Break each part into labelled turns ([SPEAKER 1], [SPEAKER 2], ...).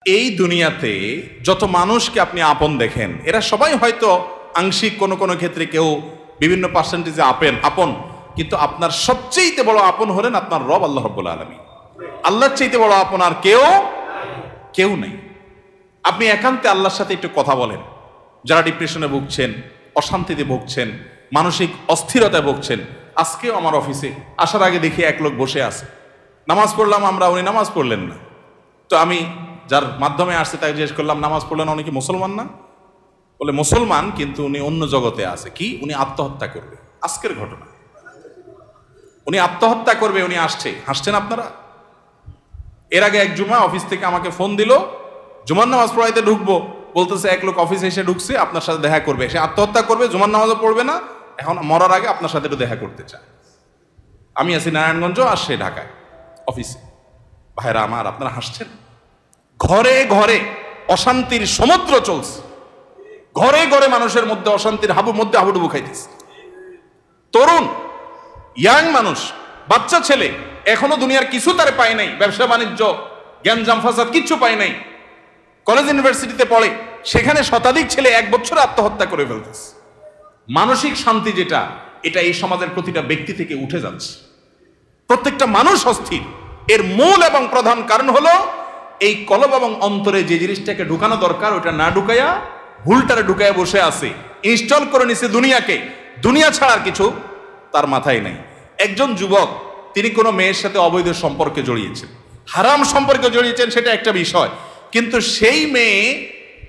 [SPEAKER 1] এই দুনিয়াতে যত মানুষকে আপনি আপন দেখেন, এরা সবাই হয়তো আংশিক কোনো কোনো ক্ষেত্রে কেউ বিভিন্ন পার্সেন্টেজে আপন, কিন্তু আপনার সবচেয়ে বড় আপন হলেন আপনার রব আল্লাহ রাব্বুল আলামিন। আল্লাহর চাইতে বড় আপন আর কেউ নেই। আপনি একান্তে আল্লাহর সাথে একটু কথা বলেন। যারা ডিপ্রেশনে ভুগছেন, অশান্তিতে ভুগছেন, মানসিক অস্থিরতায় ভুগছেন, আজকেও আমার অফিসে আসার আগে দেখি এক লোক বসে আছে, নামাজ পড়লাম আমরা, উনি নামাজ পড়লেন না। তো আমি যার মাধ্যমে আসছে তাকে জিজ্ঞেস করলাম, নামাজ পড়লেন, উনি কি মুসলমান না? বলে মুসলমান, কিন্তু উনি অন্য জগতে আছে। কি? উনি আত্মহত্যা করবে। আজকের ঘটনা, উনি আত্মহত্যা করবে, উনি আসছে। হাসছেন আপনারা? এর আগে এক জুমা অফিস থেকে আমাকে ফোন দিল, জুমার নামাজ পড়াইতে ঢুকবো, বলতেছে এক লোক অফিসে এসে ঢুকছে, আপনার সাথে দেখা করবে, সে আত্মহত্যা করবে, জুমার নামাজও পড়বে না, এখন মরার আগে আপনার সাথে একটু দেখা করতে চায়। আমি আছি নারায়ণগঞ্জ, আর সে ঢাকায় অফিসে। ভাইরা আমার, আপনারা হাসছেন? ঘরে ঘরে অশান্তির সমুদ্র চলছে, ঘরে ঘরে মানুষের মধ্যে অশান্তির হাবুডুবু খাইতেছে। তরুণ ইয়াং মানুষ, বাচ্চা ছেলে এখনো দুনিয়ার কিছু তারে পায় নাই, ব্যবসা বাণিজ্য জ্ঞানজাম ফাসাদ কিচ্ছু পায় নাই, কলেজ ইউনিভার্সিটিতে পড়ে, সেখানে শতাধিক ছেলে এক বছরে আত্মহত্যা করে ফেলতেছে। মানসিক শান্তি যেটা, এটা এই সমাজের প্রতিটা ব্যক্তি থেকে উঠে যাচ্ছে। প্রত্যেকটা মানুষ অস্থির। এর মূল এবং প্রধান কারণ হলো এই কলব এবং অন্তরে যে জিনিসটাকে ঢুকানো দরকার ওটা না ঢুকাইয়া ভুলটারে ঢুকাইয়া বসে আছে, ইনস্টল করে নিছে দুনিয়াকে। দুনিয়া ছাড়ার কিছু তার মাথায় নেই। একজন যুবক, তিনি কোনো মেয়ের সাথে অবৈধ সম্পর্কে জড়িয়েছেন, হারাম সম্পর্কে জড়িয়েছেন, সেটা একটা বিষয়, কিন্তু সেই মেয়ে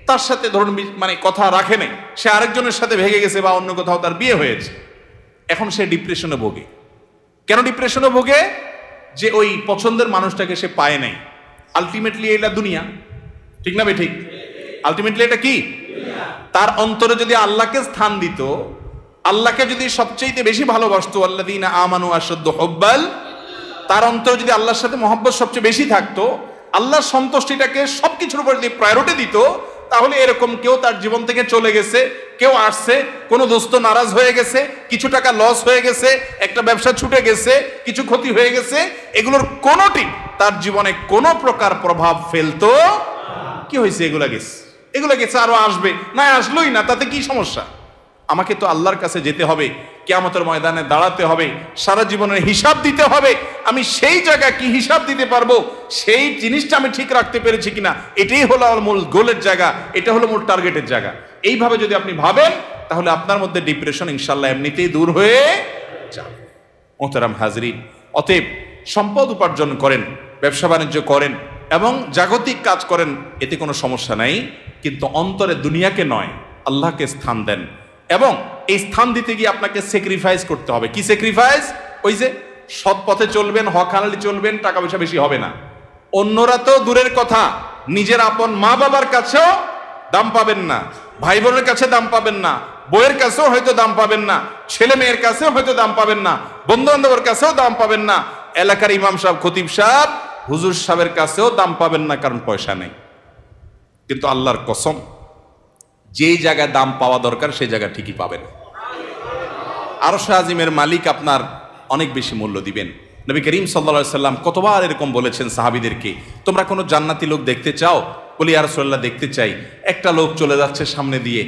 [SPEAKER 1] তার সাথে ধরুন মানে কথা রাখে নাই, সে আরেকজনের সাথে ভেগে গেছে বা অন্য কোথাও তার বিয়ে হয়েছে। এখন সে ডিপ্রেশনে ভোগে। কেন ডিপ্রেশনে ভোগে? যে ওই পছন্দের মানুষটাকে সে পায় নাই। আলটিমেটলি এটা দুনিয়া, ঠিক না বে ঠিক? আলটিমেটলি এটা কি? তার অন্তরে যদি আল্লাহকে স্থান দিত, আল্লাহকে যদি সবচেয়ে বেশি ভালোবাসতো, আল্লাযীনা আমানু আশাদ্দু হুব্বাল, তার অন্তরে যদি আল্লাহর সাথে মহব্বত সবচেয়ে বেশি থাকতো, আল্লাহর সন্তুষ্টিটাকে সবকিছুর উপর যদি প্রায়োরিটি দিত, তাহলে এরকম কেউ তার জীবন থেকে চলে গেছে, কেউ আসছে, কোনো দোস্ত নারাজ হয়ে গেছে, কিছু টাকা লস হয়ে গেছে, একটা ব্যবসা ছুটে গেছে, কিছু ক্ষতি হয়ে গেছে, এগুলোর কোনোটি তার জীবনে কোনো প্রকার প্রভাব ফেলতো? কি হয়েছে? এগুলো গেছে, আরো আসবে, না আসলোই না, তাতে কি সমস্যা? আমাকে তো আল্লাহর কাছে যেতে হবে, কিয়ামতের ময়দানে দাঁড়াতে হবে, সারা জীবনের হিসাব দিতে হবে। আমি সেই জায়গায় কি হিসাব দিতে পারবো, সেই জিনিসটা আমি ঠিক রাখতে পেরেছি কিনা, এটাই হলো আমার মূল গোলের জায়গা, এটা হলো মূল টার্গেটের জায়গা। এইভাবে যদি আপনি ভাবেন, তাহলে আপনার মধ্যে ডিপ্রেশন ইনশাল্লাহ এমনিতেই দূর হয়ে যাবে। মোহতারাম হাজরিন, অতএব সম্পদ উপার্জন করেন, ব্যবসা বাণিজ্য করেন এবং জাগতিক কাজ করেন, এতে কোনো সমস্যা নাই, কিন্তু অন্তরে দুনিয়াকে নয়, আল্লাহকে স্থান দেন। এবং এই স্থান দিতে গিয়ে আপনাকে স্যাক্রিফাইস করতে হবে। কি স্যাক্রিফাইস? ওই যে সৎ পথে চলবেন, হক হালালি চলবেন, টাকা পয়সা বেশি হবে না। অন্যরা তো দূরের কথা, নিজের আপন মা বাবার কাছেও দাম পাবেন না, ভাই বোনের কাছে দাম পাবেন না, বইয়ের কাছেও হয়তো দাম পাবেন না, ছেলে মেয়ের কাছেও হয়তো দাম পাবেন না, বন্ধু বান্ধবের কাছেও দাম পাবেন না, এলাকার ইমাম সাহেব, খতিব সাহেব, হুজুর সাহেবের কাছেও দাম পাবেন না, কারণ পয়সা নেই। কিন্তু আল্লাহর কসম, যেই জায়গায় দাম পাওয়া দরকার সেই জায়গা ঠিকই পাবেন। আরশ আজিমের মালিক আপনার অনেক বেশি মূল্য দিবেন। নবী করিম সাল্লাল্লাহু আলাইহি সাল্লাম কতবার এরকম বলেছেন সাহাবীদেরকে, তোমরা কোনো জান্নাতি লোক দেখতে চাও? বলি ইয়া রাসূলুল্লাহ, দেখতে চাই। একটা লোক চলে যাচ্ছে সামনে দিয়ে,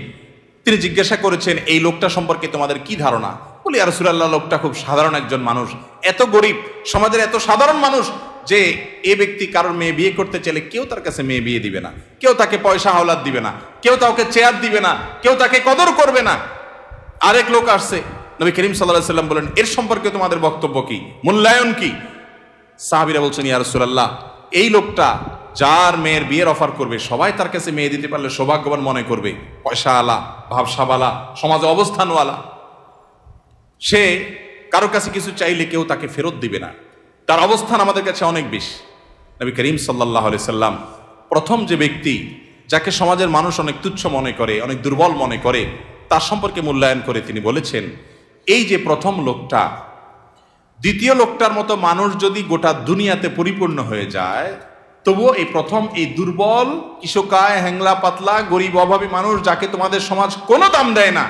[SPEAKER 1] তিনি জিজ্ঞাসা করেছেন, এই লোকটা সম্পর্কে তোমাদের কি ধারণা? বলি ইয়া রাসূলুল্লাহ, লোকটা খুব সাধারণ একজন মানুষ, এত গরিব, সমাজের এত সাধারণ মানুষ যে এ ব্যক্তি কারোর মেয়ে বিয়ে করতে চাইলে কেউ তার কাছে মেয়ে বিয়ে দিবে না, কেউ তাকে পয়সা হাওলাত দিবে না, কেউ তাকে চেয়ার দিবে না, কেউ তাকে কদর করবে না। আরেক লোক আসছে, নবী করিম সাল্লাল্লাহু আলাইহি সাল্লাম বলেন, এর সম্পর্কে তোমাদের বক্তব্য কি, মূল্যায়ন কি? সাহাবীরা বলছেন, ইয়া রাসূলুল্লাহ, এই লোকটা যার মেয়ের বিয়ের অফার করবে, সবাই তার কাছে মেয়ে দিতে পারলে সৌভাগ্যবান মনে করবে, পয়সা আলা, ভাবসাবালা, সমাজে অবস্থানওয়ালা, সে কারো কাছে কিছু চাইলে কেউ তাকে ফেরত দিবে না, তার অবস্থান আমাদের কাছে অনেক বেশি। নবী করিম সাল্লাল্লাহু আলাইহি সাল্লাম প্রথম যে ব্যক্তি, যাকে সমাজের মানুষ অনেক তুচ্ছ মনে করে, অনেক দুর্বল মনে করে, তার সম্পর্কে মূল্যায়ন করে তিনি বলেছেন, এই যে প্রথম লোকটা, দ্বিতীয় লোকটার মতো মানুষ যদি গোটা দুনিয়াতে পরিপূর্ণ হয়ে যায়, তবুও এই প্রথম, এই দুর্বল, কিশোকায়, হ্যাংলা পাতলা, গরিব, অভাবী মানুষ, যাকে তোমাদের সমাজ কোনো দাম দেয় না,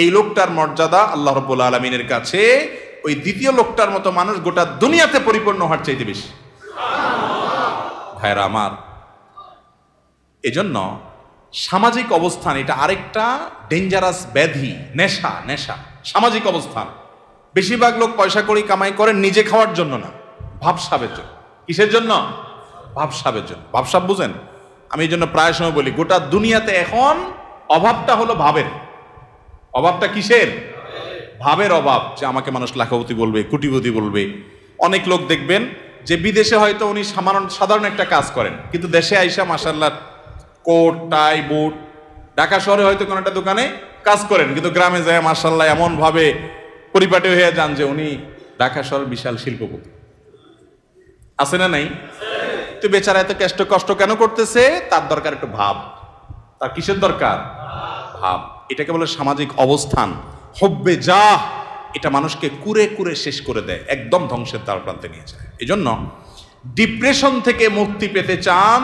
[SPEAKER 1] এই লোকটার মর্যাদা আল্লাহ রাব্বুল আলামিনের কাছে ওই দ্বিতীয় লোকটার মতো মানুষ গোটা দুনিয়াতে পরিপূর্ণ হওয়ার চাইতে বেশি। ভাইরা আমার, এজন্য সামাজিক অবস্থান এটা আরেকটা ডেঞ্জারাস ব্যাধি, নেশা। সামাজিক অবস্থান, বেশিরভাগ লোক পয়সা করি কামাই করেন নিজে খাওয়ার জন্য না, ভাবসাবের জন্য। কিসের জন্য? ভাবসাবের জন্য। ভাবসাব বুঝেন? আমি এই জন্য প্রায় সময় বলি, গোটা দুনিয়াতে এখন অভাবটা হলো ভাবের। অভাবটা কিসের? ভাবের অভাব। যে আমাকে মানুষ লাখপতি বলবে, কোটিপতি বলবে। অনেক লোক দেখবেন যে বিদেশে হয়তো উনি সাধারণ একটা কাজ করেন, কিন্তু দেশে আইসা মাশাআল্লাহ কোট টাই বুট, ঢাকা শহরে হয়তো কোনো একটা দোকানে কাজ করেন, কিন্তু গ্রামে যায় মাশাআল্লাহ এমন ভাবে পরিপাটি হয়ে যান যে উনি ঢাকা শহরের বিশাল শিল্পপতি। আছে না নাই? তো বেচারা এত কষ্ট কেন করতেছে? তার দরকার একটু ভাব। তার কিসের দরকার? ভাব। এটাকে বলে সামাজিক অবস্থান। হব্বে যা, এটা মানুষকে কুরে কুরে শেষ করে দেয়, একদম ধ্বংসের দ্বার প্রান্তে নিয়ে যায়। এই জন্য ডিপ্রেশন থেকে মুক্তি পেতে চান,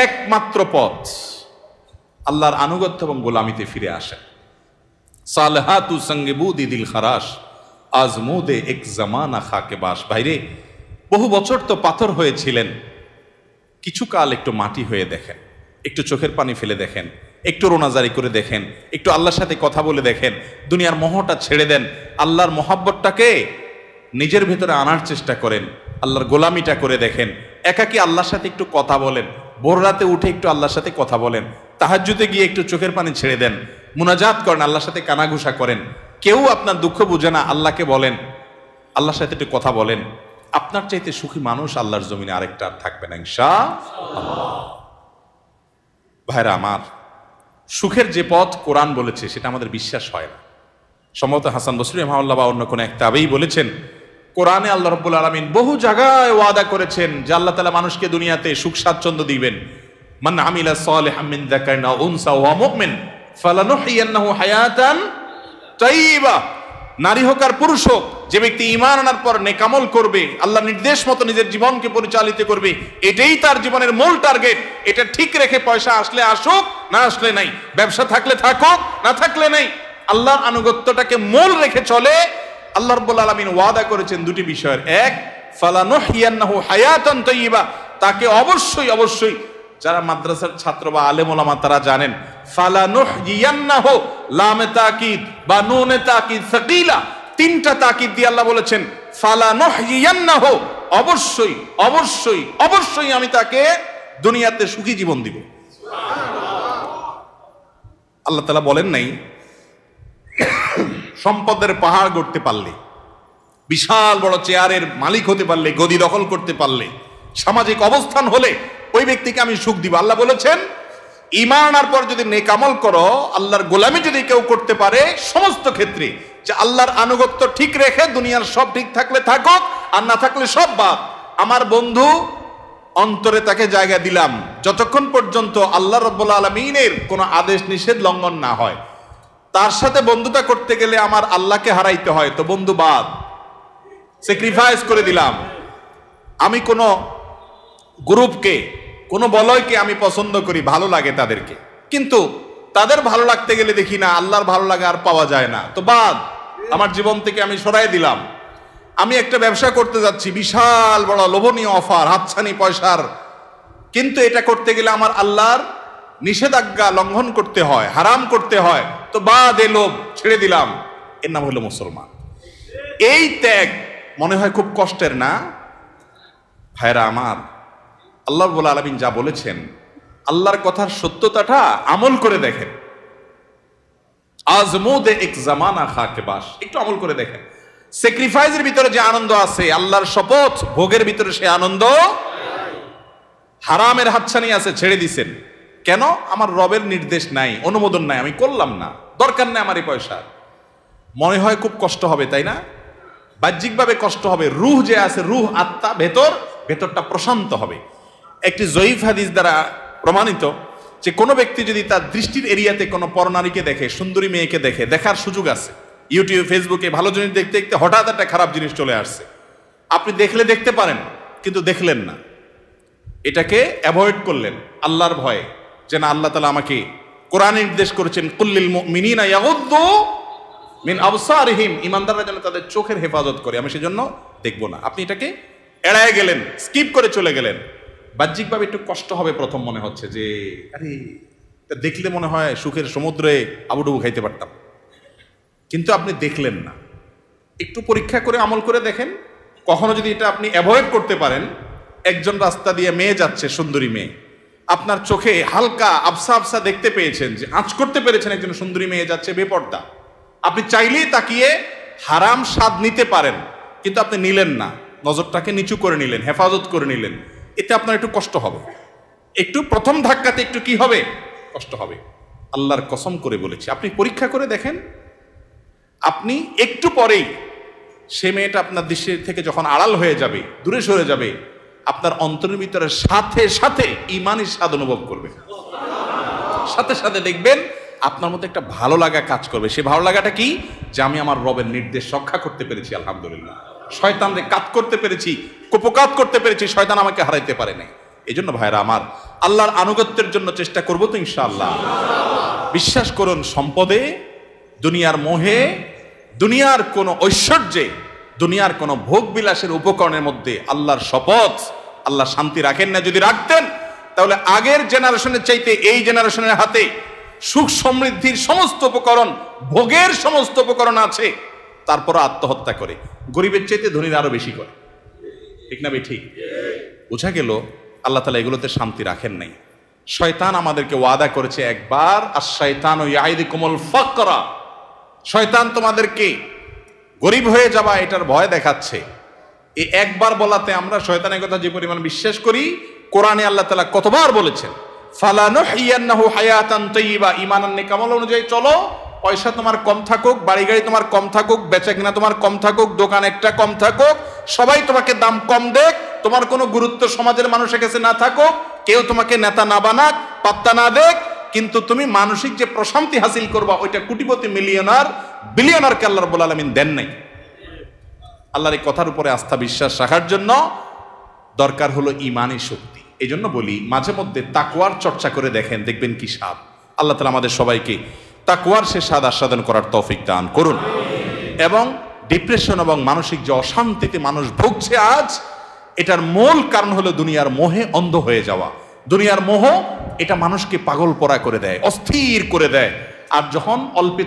[SPEAKER 1] একমাত্র পথ আল্লাহর আনুগত্য এবং গোলামিতে ফিরে আসেন। সালহাতু সঙ্গে বুদি দিল খারাস, আজমুদে এক জামানা খাকে বাস। ভাইরে, বহু বছর তো পাথর হয়েছিলেন, কিছু কাল একটু মাটি হয়ে দেখেন, একটু চোখের পানি ফেলে দেখেন, একটু রোনাজারি করে দেখেন, একটু আল্লাহর সাথে কথা বলে দেখেন, দুনিয়ার মোহটা ছেড়ে দেন, আল্লাহর মোহাব্বতটাকে নিজের ভেতরে আনার চেষ্টা করেন, আল্লাহর গোলামিটা করে দেখেন। একাকী আল্লাহর সাথে একটু কথা বলেন, ভোর রাতে উঠে একটু আল্লাহর সাথে কথা বলেন, তাহাজ্জুদে গিয়ে একটু চোখের পানি ছেড়ে দেন, মুনাজাত করেন, আল্লাহর সাথে কানাঘুষা করেন। কেউ আপনার দুঃখ বুঝে না, আল্লাহকে বলেন, আল্লাহর সাথে একটু কথা বলেন। আপনার চাইতে সুখী মানুষ আল্লাহর জমিনে আরেকটা আর থাকবে না ইনশাআল্লাহ। ভাইরা আমার, সুখের যে পথ কোরআন বলেছে সেটা আমাদের বিশ্বাস হয় না। সম্ভবত হাসান বসরি রাহিমাহুল্লাহ বা অন্য কোন এক তাবেঈ বলেছেন, কোরআনে আল্লাহ রাব্বুল আলামিন বহু জায়গায় ওয়াদা করেছেন যে আল্লাহ তাআলা মানুষকে দুনিয়াতে সুখ স্বাচ্ছন্দ্য দিবেন। মান আমিলা সালিহাম মিন যাকারিন আও উনসা ওয়া মুমিন ফালানুহইয়ান্নাহু হায়াতান তাইয়্যিবা। নারী হোক আর পুরুষ হোক, যে ব্যক্তি ঈমান আনার পর নেক আমল করবে, আল্লাহর নির্দেশ মতো নিজের জীবনকে পরিচালিত করবে, এটাই তার জীবনের মূল টার্গেট। এটা ঠিক রেখে পয়সা আসলে আসুক, না আসলে নাই, ব্যবসা থাকলে থাকুক, না থাকলে নাই, আল্লাহর আনুগত্যটাকে মূল রেখে চলে। আল্লাহ রাব্বুল আলামিন ওয়াদা করেছেন দুটি বিষয়ের। এক, ফালানুহইয়ান্নাহু হায়াতান তাইয়্যিবা, তাকে অবশ্যই যারা মাদ্রাসার ছাত্র বা আলেম ওলামা তারা জানেন, ফালানুহইয়ান্নাহু লামে তাকিদ বা নুনে তাকিদ সাকিলা, তিনটা তাকিদ দিয়ে আল্লাহ বলেছেন ফালানুহইয়ান্নাহু, অবশ্যই আমি তাকে দুনিয়াতে সুখী জীবন দিব। আল্লাহ তাআলা বলেন নাই সম্পদের পাহাড় গড়তে পারলে, বিশাল বড় চেয়ারের মালিক হতে পারলে, গদি দখল করতে পারলে, সামাজিক অবস্থান হলে ওই ব্যক্তিকে আমি সুখ দিব। আল্লাহ বলেছেন ঈমান আনার পর যদি নেক আমল করো, আল্লাহর গোলামি যদি কেউ করতে পারে, সমস্ত ক্ষেত্রে যে আল্লাহর আনুগত্য ঠিক রেখে দুনিয়ার সব ঠিক থাকলে থাকুক, আর না থাকলে সব বাদ। আমার বন্ধু অন্তরে তাকে জায়গা দিলাম যতক্ষণ পর্যন্ত আল্লাহ রাব্বুল আলামিনের কোনো আদেশ নিষেধ লঙ্ঘন না হয়। তার সাথে বন্ধুতা করতে গেলে আমার আল্লাহকে হারাইতে হয়, তো বন্ধু বাদ, স্যাক্রিফাইস করে দিলাম। আমি কোনো গ্রুপকে, কোনো বলয়কে আমি পছন্দ করি, ভালো লাগে তাদেরকে, কিন্তু তাদের ভালো লাগতে গেলে দেখি না আল্লাহর ভালো লাগা আর পাওয়া যায় না, তো বাদ, আমার জীবন থেকে আমি সরাই দিলাম। আমি একটা ব্যবসা করতে যাচ্ছি, বিশাল বড় লোভনীয় অফার, হাতছানি পয়সার, কিন্তু এটা করতে গেলে আমার আল্লাহর নিষেধাজ্ঞা লঙ্ঘন করতে হয়, হারাম করতে হয়, তো বাদ, এ লোভ ছেড়ে দিলাম। এর নাম হলো মুসলমান। এই ত্যাগ মনে হয় খুব কষ্টের না? ভাইরা আমার, আল্লাহ রাব্বুল আলামিন যা বলেছেন, আল্লাহর কথার সত্যতাটা আমল করে দেখেন। আজমুদে এক জামানা খাকে বাস, একটু আমল করে দেখেন। স্যাক্রিফাইসের ভিতরে যে আনন্দ আছে, আল্লাহর শপথ ভোগের ভিতরে সে আনন্দ। হারামের হাতছানি আছে, ছেড়ে দিছেন কেন? আমার রবের নির্দেশ নাই, অনুমোদন নাই, আমি করলাম না, দরকার নেই আমার এই পয়সা। মনে হয় খুব কষ্ট হবে, তাই না? বাহ্যিকভাবে কষ্ট হবে, রূহ যে আছে, রূহ আত্মা ভেতরটা প্রশান্ত হবে। একটি জয়ীফ হাদিস দ্বারা প্রমাণিত যে কোনো ব্যক্তি যদি তার দৃষ্টির এরিয়াতে কোনো পরনারীকে দেখে, সুন্দরী মেয়েকে দেখে, দেখার সুযোগ আছে, ইউটিউব ফেসবুকে ভালো জিনিস দেখতে দেখতে হঠাৎ একটা খারাপ জিনিস চলে আসছে, আপনি দেখলে দেখতে পারেন, কিন্তু দেখলেন না, এটাকে অ্যাভয়েড করলেন আল্লাহর ভয়ে, যে না, আল্লাহ তাআলা আমাকে কোরআনে নির্দেশ করেছেন কুল্লিল মুমিনিনা ইয়াগুদ্দু মিন আবসারিহিম, ঈমানদাররা যেন তাদের চোখের হেফাজত করে, আমি সেজন্য দেখব না। আপনি এটাকে এড়ায় গেলেন, স্কিপ করে চলে গেলেন। বাহ্যিকভাবে একটু কষ্ট হবে, প্রথম মনে হচ্ছে যে আরে এটা দেখলে মনে হয় সুখের সমুদ্রে আবুডুবু খাইতে পারতাম, কিন্তু আপনি দেখলেন না। একটু পরীক্ষা করে আমল করে দেখেন, কখনো যদি এটা আপনি অ্যাভয়েড করতে পারেন। একজন রাস্তা দিয়ে মেয়ে যাচ্ছে, সুন্দরী মেয়ে, আপনার চোখে হালকা আবসা আবসা দেখতে পেয়েছেন, যে আঁচ করতে পেরেছেন একজন সুন্দরী মেয়ে যাচ্ছে বেপর্দা, আপনি চাইলেই তাকিয়ে হারাম স্বাদ নিতে পারেন, কিন্তু আপনি নিলেন না, নজরটাকে নিচু করে নিলেন, হেফাজত করে নিলেন, এতে আপনার একটু কষ্ট হবে, একটু প্রথম ধাক্কাতে একটু কি হবে, কষ্ট হবে। আল্লাহর কসম করে বলেছি, আপনি পরীক্ষা করে দেখেন, আপনি একটু পরেই সে মেয়েটা আপনার দৃষ্টি থেকে যখন আড়াল হয়ে যাবে, দূরে সরে যাবে, আপনার অন্তরের ভিতরে সাথে সাথে ঈমানের স্বাদ অনুভব করবে, সাথে সাথে দেখবেন আপনার মধ্যে একটা ভালো লাগা কাজ করবে। সে ভালো লাগাটা কি, যে আমি আমার রবের নির্দেশ রক্ষা করতে পেরেছি, আলহামদুলিল্লাহ, শয়তানকে কাজ করতে পেরেছি, কুপকাত করতে পেরেছি, শয়তান আমাকে হারাইতে পারে নাই। এই জন্য ভাইরা আমার, আল্লাহর আনুগত্যের জন্য চেষ্টা করবো তো ইনশাআল্লাহ। বিশ্বাস করুন, সম্পদে, দুনিয়ার মোহে, দুনিয়ার কোন ঐশ্বর্যে, দুনিয়ার কোন ভোগ বিলাসের উপকরণের মধ্যে আল্লাহর শপথ, আল্লাহ শান্তি রাখেন না। যদি রাখতেন তাহলে আগের জেনারেশনের চাইতে এই জেনারেশনের হাতে সুখ সমৃদ্ধির সমস্ত উপকরণ, ভোগের সমস্ত উপকরণ আছে, তারপর আত্মহত্যা করে, গরিবের চাইতে ধনীরা আরো বেশি করে। ঠিক না ভাই? ঠিক। বোঝা গেল আল্লাহ তাআলা এগুলোতে শান্তি রাখেন নাই। শয়তান আমাদেরকে ওয়াদা করেছে একবার, আশ-শাইতানু ইয়াইদুকুমুল ফাকরা, শয়তান তোমাদেরকে গরিব হয়ে যাবা এটার ভয় দেখাচ্ছে। এই একবার বলাতে আমরা শয়তানের কথা যে পরিমাণ বিশ্বাস করি, কোরআনে আল্লাহ তাআলা কতবার বলেছেন, ফালানুহিয়ান্নাহু হায়াতান তাইয়্যিবা, ঈমানান নেক আমল অনুযায়ী চলো, পয়সা তোমার কম থাকুক, বাড়ি গাড়ি তোমার কম থাকুক, বেচা কিনা তোমার কম থাকুক, দোকান একটা কম থাকুক, সবাই তোমাকে দাম কম দেখ, তোমার কোনো গুরুত্ব সমাজের মানুষের কাছে না থাকুক, কেউ তোমাকে নেতা না বানাক, পাত্তা না দেখ, কিন্তু তুমি মানসিক যে প্রশান্তি হাসিল করবা ওইটা কোটিপতি, মিলিয়নার, বিলিয়নারকে আল্লাহ রাব্বুল আলামিন দেন নাই। আল্লাহর এই কথার উপরে আস্থা বিশ্বাস রাখার জন্য দরকার হলো ঈমানী শক্তি। এই জন্য বলি, মাঝে মধ্যে তাকওয়ার চর্চা করে দেখেন, দেখবেন কি স্বাদ। আল্লাহ তাআলা আমাদের সবাইকে তাকওয়ার সে স্বাদ আস্বাদন করার তৌফিক দান করুন। এবং ডিপ্রেশন এবং মানসিক যে অশান্তিতে মানুষ ভুগছে আজ, এটার মূল কারণ হলো দুনিয়ার মোহে অন্ধ হয়ে যাওয়া। দুনিয়ার মোহ এটা মানুষকে পাগল পরা করে দেয়, অস্থির করে দেয়। আর যখন অল্পে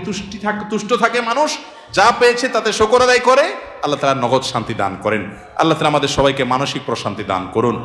[SPEAKER 1] তুষ্ট থাকে মানুষ, যা পেয়েছে তাতে শুকর আদায় করে, আল্লাহ তাআলা নগদ শান্তি দান করেন। আল্লাহ তাআলা আমাদের সবাইকে মানসিক প্রশান্তি দান করুন।